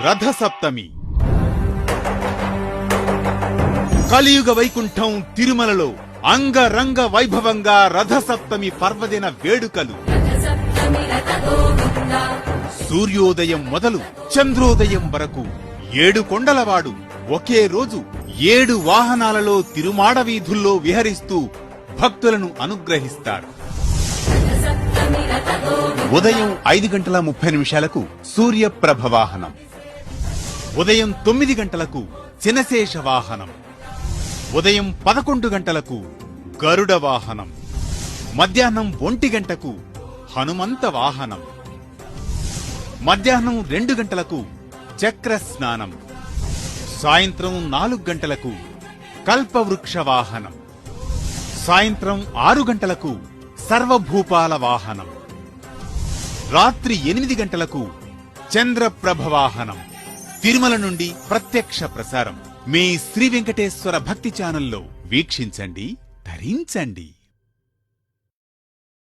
రథసప్తమి. కలియుగ వైకుంఠం తిరుమలలో అంగరంగ వైభవంగా రథసప్తమి పర్వదిన వేడుకలు. సూర్యోదయం మొదలు చంద్రోదయం వరకు 7 కొండలవాడు ఒకే రోజు 7 వాహనాలలో తిరుమాడ వీధుల్లో విహరిస్తూ భక్తులను అనుగ్రహిస్తాడు. ఉదయం 5:30 సూర్యప్రభ వాహనం, ఉదయం 9 చినశేష వాహనం, ఉదయం 11 గరుడ వాహనం, మధ్యాహ్నం 1 హనుమంత వాహనం, మధ్యాహ్నం 2 చక్ర స్నానం, సాయంత్రం 4 కల్పవృక్ష వాహనం, సాయంత్రం 6 సర్వభూపాల వాహనం, రాత్రి 8 చంద్రప్రభ వాహనం. తిరుమల నుండి ప్రత్యక్ష ప్రసారం మీ శ్రీ వెంకటేశ్వర భక్తి ఛానల్లో వీక్షించండి, ధరించండి.